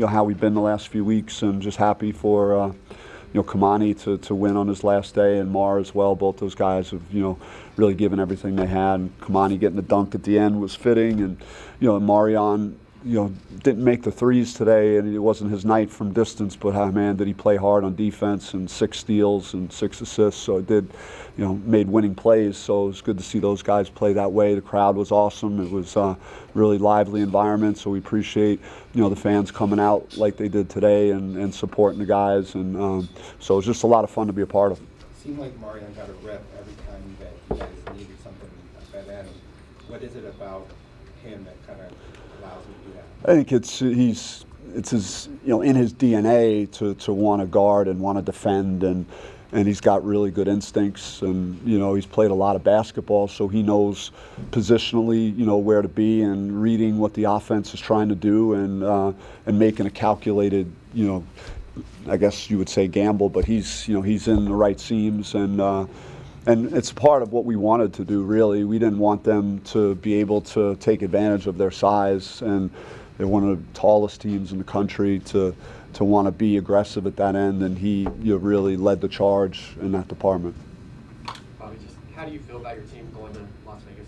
how we've been the last few weeks, and just happy for Kamani to win on his last day, and Mar as well. Both those guys have really given everything they had. And Kamani getting the dunk at the end was fitting, and Marion didn't make the threes today, and it wasn't his night from distance, but man, did he play hard on defense, and 6 steals and 6 assists. So it did, made winning plays. So it was good to see those guys play that way. The crowd was awesome. It was really lively environment. So we appreciate the fans coming out like they did today and supporting the guys. And so it was just a lot of fun to be a part of. It seemed like Marion got a rep every time that you guys needed something at that end. What is it about him that kind of allows him to do that? I think it's his in his DNA to want to guard and want to defend, and he's got really good instincts, and he's played a lot of basketball, so he knows positionally where to be, and reading what the offense is trying to do, and making a calculated I guess you would say gamble, but he's in the right seams, and it's part of what we wanted to do. Really, we didn't want them to be able to take advantage of their size, and they're one of the tallest teams in the country, to want to be aggressive at that end, and he really led the charge in that department. Bobby, just how do you feel about your team going to Las Vegas?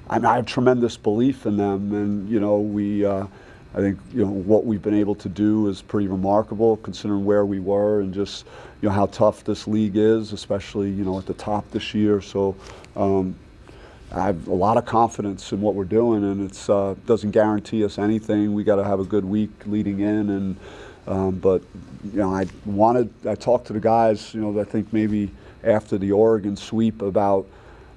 I have tremendous belief in them, and I think what we've been able to do is pretty remarkable, considering where we were and just how tough this league is, especially at the top this year. So I have a lot of confidence in what we're doing, and it doesn't guarantee us anything. We got to have a good week leading in, and but I talked to the guys. I think maybe after the Oregon sweep about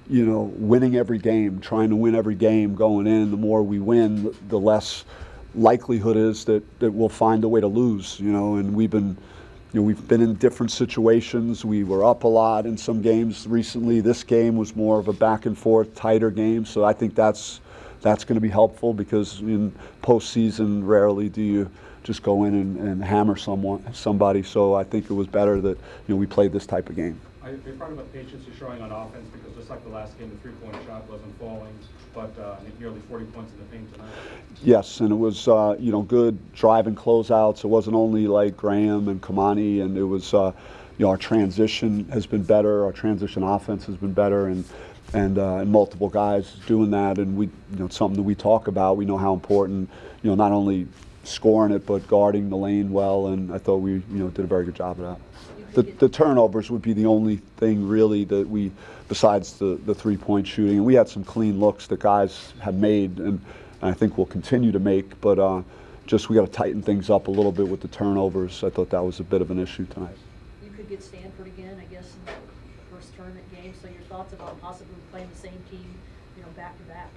winning every game, trying to win every game going in. The more we win, the less likelihood is that we'll find a way to lose. And we've been in different situations. We were up a lot in some games recently. This game was more of a back and forth, tighter game. So I think that's going to be helpful, because in postseason rarely do you just go in and hammer somebody. So I think it was better that we played this type of game. Are you proud of the patience you're showing on offense? Because just like the last game, the three-point shot wasn't falling, but I think nearly 40 points in the paint tonight. Yes, and it was good driving closeouts. It wasn't only like Graham and Kamani, and it was our transition has been better. Our transition offense has been better, and multiple guys doing that. And we it's something that we talk about. We know how important not only scoring it but guarding the lane well. And I thought we did a very good job of that. The turnovers would be the only thing really that we, besides the 3-point shooting, and we had some clean looks that guys have made, and I think we'll continue to make, but just we got to tighten things up a little bit with the turnovers. I thought that was a bit of an issue tonight. You could get Stanford again, I guess, in the first tournament game. So your thoughts about possibly playing the same team, back to back?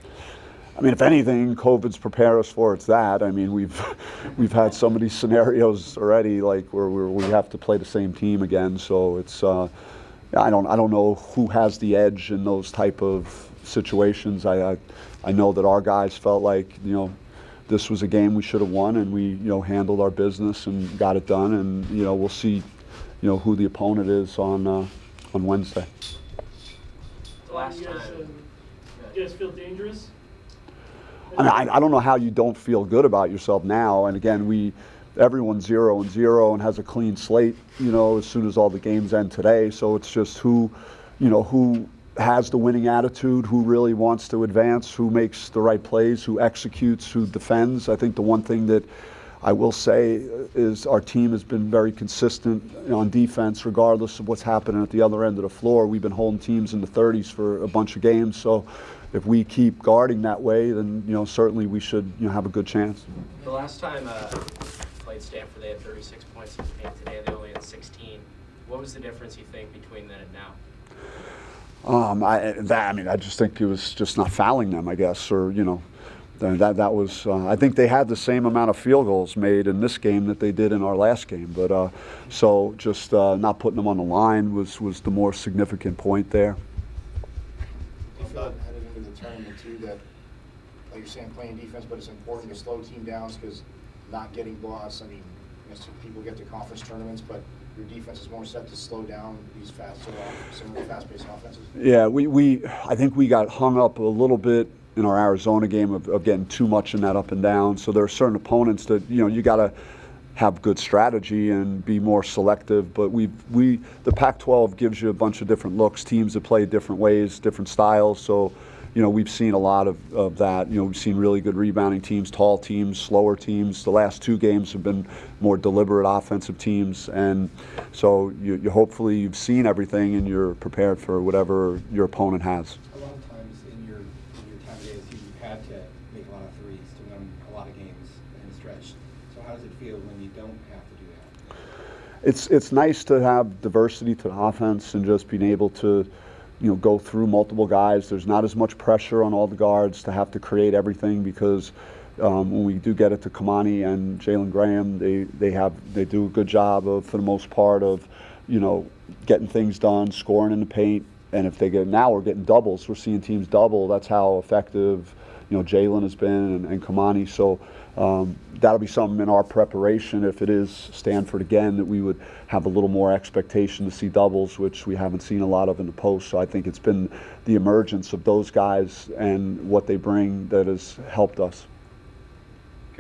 I mean, if anything, COVID's prepare us for that. I mean, we've had some of these scenarios already, like where we have to play the same team again. So it's I don't know who has the edge in those type of situations. I know that our guys felt like this was a game we should have won, and we handled our business and got it done. And we'll see who the opponent is on Wednesday. The last time. You guys feel dangerous? I mean, I don't know how you don't feel good about yourself now. And again, everyone's 0-0 and has a clean slate, as soon as all the games end today. So it's just who has the winning attitude, who really wants to advance, who makes the right plays, who executes, who defends. I think the one thing that I will say is our team has been very consistent on defense, regardless of what's happening at the other end of the floor. We've been holding teams in the 30s for a bunch of games. So if we keep guarding that way, then certainly we should have a good chance. The last time played Stanford, they had 36 points in the paint. Today they only had 16. What was the difference, you think, between then and now? I just think it was just not fouling them, I guess, or that was. I think they had the same amount of field goals made in this game that they did in our last game, but so just not putting them on the line was the more significant point there. I thought headed into the tournament too that, like you're saying, playing defense, but it's important to slow team down because not getting blocks. I mean, people get to conference tournaments, but your defense is more set to slow down these some of the fast-paced offenses. Yeah, I think we got hung up a little bit in our Arizona game of getting too much in that up and down. So there are certain opponents that, you know, you got to have good strategy and be more selective. But the Pac-12 gives you a bunch of different looks, teams that play different ways, different styles. So, you know, we've seen a lot of that. You know, we've seen really good rebounding teams, tall teams, slower teams. The last 2 games have been more deliberate offensive teams. And so you hopefully you've seen everything and you're prepared for whatever your opponent has. A lot of times in your time at ASU, you've had to make a lot of threes to win a lot of games in a stretch. So how does it feel when you don't have to do that? It's nice to have diversity to the offense and just being able to, you know, go through multiple guys. There's not as much pressure on all the guards to have to create everything because when we do get it to Kamani and Jalen Graham, they do a good job of, for the most part, of, you know, getting things done, scoring in the paint. And if we're getting doubles. We're seeing teams double. That's how effective, you know, Jalen has been and Kamani. So that'll be something in our preparation if it is Stanford again, that we would have a little more expectation to see doubles, which we haven't seen a lot of in the post. So I think it's been the emergence of those guys and what they bring that has helped us.